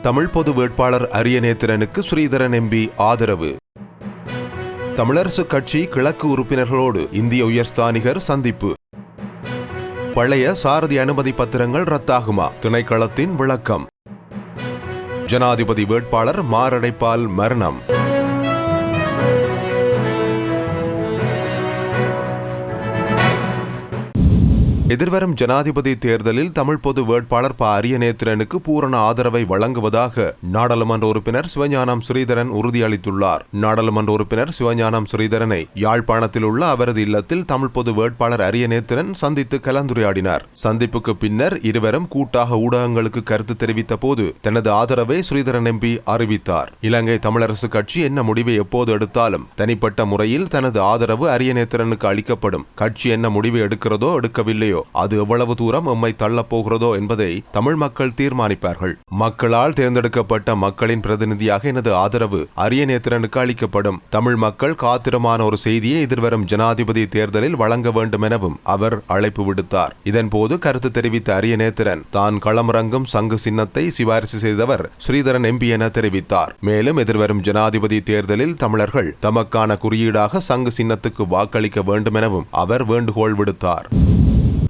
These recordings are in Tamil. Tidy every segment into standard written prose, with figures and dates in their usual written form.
தமிழ் பொது வேட்பாளர் அரியநேத்திரனுக்கு ஸ்ரீதரன் எம்பி ஆதரவு. தமிழரசுக் கட்சி கிழக்கு உறுப்பினர்களோடு இந்திய உயர்ஸ்தானிகர் சந்திப்பு. பழைய சாரதி அனுமதி பத்திரங்கள் ரத்தாகுமா? திணைக்களத்தின் விளக்கம். ஜனாதிபதி வேட்பாளர் மாரடைப்பால் மரணம். எதிர்வரும் ஜனாதிபதி தேர்தலில் தமிழ் பொது வேட்பாளர் அரியநேத்திரனுக்கு பூரண ஆதரவை வழங்குவதாக நாடாளுமன்ற உறுப்பினர் சிவஞானம் ஸ்ரீதரன் உறுதியளித்துள்ளார். நாடாளுமன்ற உறுப்பினர் சிவஞானம் ஸ்ரீதரனை யாழ்ப்பாணத்தில் உள்ள அவரது இல்லத்தில் தமிழ் பொது வேட்பாளர் அரியநேத்திரன் சந்தித்து கலந்துரையாடினார். சந்திப்புக்கு பின்னர் இருவரும் கூட்டாக ஊடகங்களுக்கு கருத்து தெரிவித்த போது தனது ஆதரவை ஸ்ரீதரன் எம்பி அறிவித்தார். இலங்கை தமிழரசு கட்சி என்ன முடிவை எப்போது எடுத்தாலும் தனிப்பட்ட முறையில் தனது ஆதரவு அரியநேத்திரனுக்கு அளிக்கப்படும். கட்சி என்ன முடிவை எடுக்கிறதோ எடுக்கவில்லையோ அது எவ்வளவு தூரம் எம்மை தள்ளப் போகிறதோ என்பதை தமிழ் மக்கள் தீர்மானிப்பார்கள். மக்களால் தேர்ந்தெடுக்கப்பட்ட மக்களின் பிரதிநிதியாக எனது ஆதரவு அரியநேத்திரனுக்கு அளிக்கப்படும். தமிழ் மக்கள் காத்திரமான ஒரு செய்தியை எதிர்வரும் ஜனாதிபதி தேர்தலில் வழங்க வேண்டும் எனவும் அவர் அழைப்பு விடுத்தார். இதன்போது கருத்து தெரிவித்த அரியநேத்திரன் தான் களமிறங்கும் சங்கு சின்னத்தை சிபாரிசு செய்தவர் ஸ்ரீதரன் எம்பி என தெரிவித்தார். மேலும் எதிர்வரும் ஜனாதிபதி தேர்தலில் தமிழர்கள் தமக்கான குறியீடாக சங்கு சின்னத்துக்கு வாக்களிக்க வேண்டும் எனவும் அவர் வேண்டுகோள் விடுத்தார்.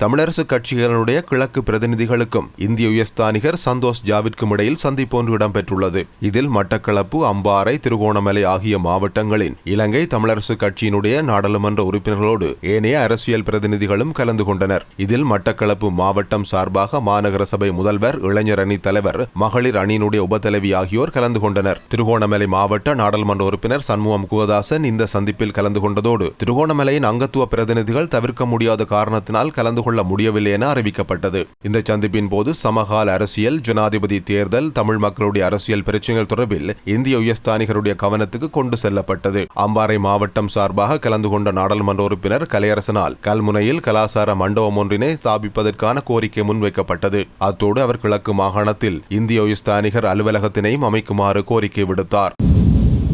தமிழரசு கட்சிகளுடைய கிழக்கு பிரதிநிதிகளுக்கும் இந்திய உயர்ஸ்தானிகர் சந்தோஷ் ஜாவிற்கும் இடையில் சந்திப்பு ஒன்று இடம்பெற்றுள்ளது. இதில் மட்டக்களப்பு, அம்பாறை, திருகோணமலை ஆகிய மாவட்டங்களின் இலங்கை தமிழரசு கட்சியினுடைய நாடாளுமன்ற உறுப்பினர்களோடு ஏனைய அரசியல் பிரதிநிதிகளும் கலந்து கொண்டனர். இதில் மட்டக்களப்பு மாவட்டம் சார்பாக மாநகர சபை முதல்வர், இளைஞர் அணி தலைவர், மகளிர் அணியினுடைய உபத்தலைவி ஆகியோர் கலந்து கொண்டனர். திருகோணமலை மாவட்ட நாடாளுமன்ற உறுப்பினர் சண்முகம் குகதாசன் இந்த சந்திப்பில் கலந்து கொண்டதோடு திருகோணமலையின் அங்கத்துவ பிரதிநிதிகள் தவிர்க்க முடியாத காரணத்தினால் கலந்து கொள்ள முடியவில்லை என அறிவிக்கப்பட்டது. இந்த சந்திப்பின் போது சமகால அரசியல், ஜனாதிபதி தேர்தல், தமிழ் மக்களுடைய அரசியல் பிரச்சனைகள் தொடர்பில் இந்திய உயர்ஸ்தானிகருடைய கவனத்துக்கு கொண்டு செல்லப்பட்டது. அம்பாறை மாவட்டம் சார்பாக கலந்து கொண்ட நாடாளுமன்ற உறுப்பினர் கலையரசனால் கல்முனையில் கலாசார மண்டபம் ஒன்றினை ஸ்தாபிப்பதற்கான கோரிக்கை முன்வைக்கப்பட்டது. அத்தோடு அவர் கிழக்கு மாகாணத்தில் இந்திய உயர்ஸ்தானிகர் அலுவலகத்தினையும் அமைக்குமாறு கோரிக்கை விடுத்தார்.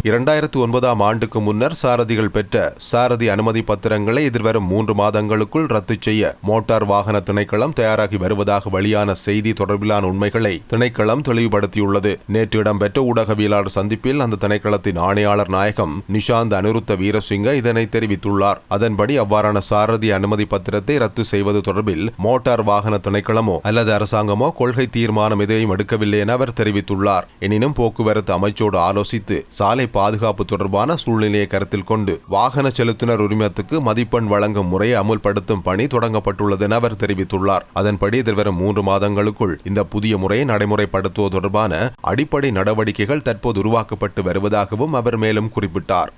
2009ஆம் ஆண்டுக்கு முன்னர் சாரதிகள் பெற்ற சாரதி அனுமதி பத்திரங்களை எதிர்வரும் 3 மாதங்களுக்குள் ரத்து செய்ய மோட்டார் வாகன திணைக்களம் தயாராகி வருவதாக வெளியான செய்தி தொடர்பிலான உண்மைகளை திணைக்களம் தெளிவுபடுத்தியுள்ளது. நேற்று இடம்பெற்ற ஊடகவியலாளர் சந்திப்பில் அந்த திணைக்களத்தின் ஆணையாளர் நாயகம் நிஷாந்த் அனுருத்த வீரசிங்க இதனை தெரிவித்துள்ளார். அதன்படி அவ்வாறான சாரதி அனுமதி பத்திரத்தை ரத்து செய்வது தொடர்பில் மோட்டார் வாகன திணைக்களமோ அல்லது அரசாங்கமோ கொள்கை தீர்மானம் எதையும் எடுக்கவில்லை என அவர் தெரிவித்துள்ளார். எனினும் போக்குவரத்து அமைச்சோடு ஆலோசித்து சாலை பாதுகாப்பு தொடர்பான சூழ்நிலையை கருத்தில் கொண்டு வாகன செலுத்துனர் உரிமத்துக்கு மதிப்பெண் வழங்கும் முறையை அமுல்படுத்தும் பணி தொடங்கப்பட்டுள்ளது என அவர் தெரிவித்துள்ளார். அதன்படி எதிர்வரும் 3 மாதங்களுக்குள் இந்த புதிய முறையை நடைமுறைப்படுத்துவது தொடர்பான அடிப்படை நடவடிக்கைகள் தற்போது உருவாக்கப்பட்டு வருவதாகவும் அவர் மேலும் குறிப்பிட்டார்.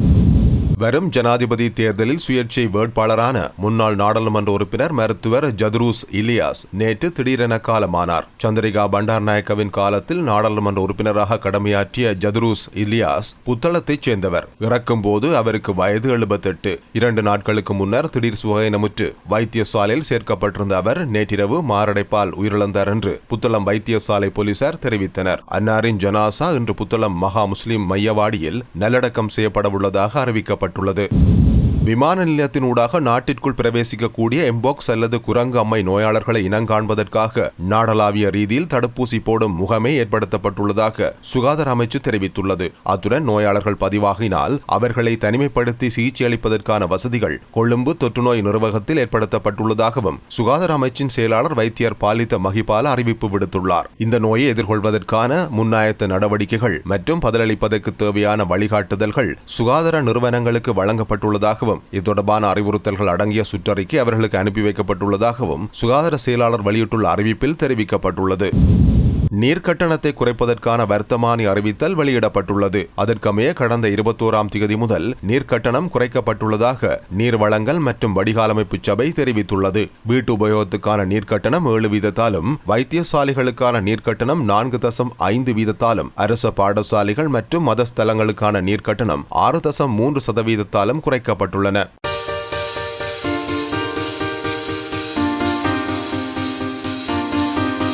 வரும் ஜனாதிபதி தேர்தலில் சுயேட்சை வேட்பாளரான முன்னாள் நாடாளுமன்ற உறுப்பினர் மருத்துவர் ஜதுரூஸ் இலியாஸ் நேற்று திடீரென காலமானார். சந்திரிகா பண்டார்நாயக்கவின் காலத்தில் நாடாளுமன்ற உறுப்பினராக கடமையாற்றிய ஜதுரூஸ் இலியாஸ் புத்தளத்தைச் சேர்ந்தவர். இறக்கும் போது அவருக்கு வயது 78. 2 நாட்களுக்கு முன்னர் திடீர் சுகயினமுற்று வைத்தியசாலையில் சேர்க்கப்பட்டிருந்த அவர் நேற்றிரவு மாரடைப்பால் உயிரிழந்தார் என்று புத்தளம் வைத்தியசாலை போலீசார் தெரிவித்தனர். அன்னாரின் ஜனாசா இன்று புத்தளம் மகா முஸ்லிம் மையவாடியில் நல்லடக்கம் செய்யப்படவுள்ளதாக அறிவிக்கப்பட்டது. விமான நிலையத்தின் ஊடாக நாட்டிற்குள் பிரவேசிக்கக்கூடிய எம்பாக்ஸ் அல்லது குரங்கு அம்மை நோயாளர்களை இனங்காண்பதற்காக நாடளாவிய ரீதியில் தடுப்பூசி போடும் முகமே ஏற்படுத்தப்பட்டுள்ளதாக சுகாதார அமைச்சு தெரிவித்துள்ளது. அத்துடன் நோயாளர்கள் பதிவாகினால் அவர்களை தனிமைப்படுத்தி சிகிச்சை அளிப்பதற்கான வசதிகள் கொழும்பு தொற்றுநோய் நிர்வாகத்தில் ஏற்படுத்தப்பட்டுள்ளதாகவும் சுகாதார அமைச்சின் செயலாளர் வைத்தியர் பாலித்த மகிபால அறிவிப்பு விடுத்துள்ளார். இந்த நோயை எதிர்கொள்வதற்கான முன்னாயத்த நடவடிக்கைகள் மற்றும் பதிலளிப்பதற்கு தேவையான வழிகாட்டுதல்கள் சுகாதார நிறுவனங்களுக்கு வழங்கப்பட்டுள்ளதாகவும் இது தொடர்பான அறிவுறுத்தல்கள் அடங்கிய சுற்றறிக்கை அவர்களுக்கு அனுப்பி வைக்கப்பட்டுள்ளதாகவும் சுகாதார செயலாளர் வெளியிட்டுள்ள அறிவிப்பில் தெரிவிக்கப்பட்டுள்ளது. நீர்க்கட்டணத்தை குறைப்பதற்கான வர்த்தமானி அறிவித்தல் வெளியிடப்பட்டுள்ளது. அதற்கமைய கடந்த 21ஆம் திகதி முதல் நீர்க்கட்டணம் குறைக்கப்பட்டுள்ளதாக நீர் வழங்கல் மற்றும் வடிகாலமைப்பு சபை தெரிவித்துள்ளது. வீட்டு உபயோகத்துக்கான நீர்க்கட்டணம் 7 வீதத்தாலும், வைத்தியசாலைகளுக்கான நீர்க்கட்டணம் 4.5 வீதத்தாலும், அரச பாடசாலைகள் மற்றும் மதஸ்தலங்களுக்கான நீர்க்கட்டணம் 6.3% குறைக்கப்பட்டுள்ளன.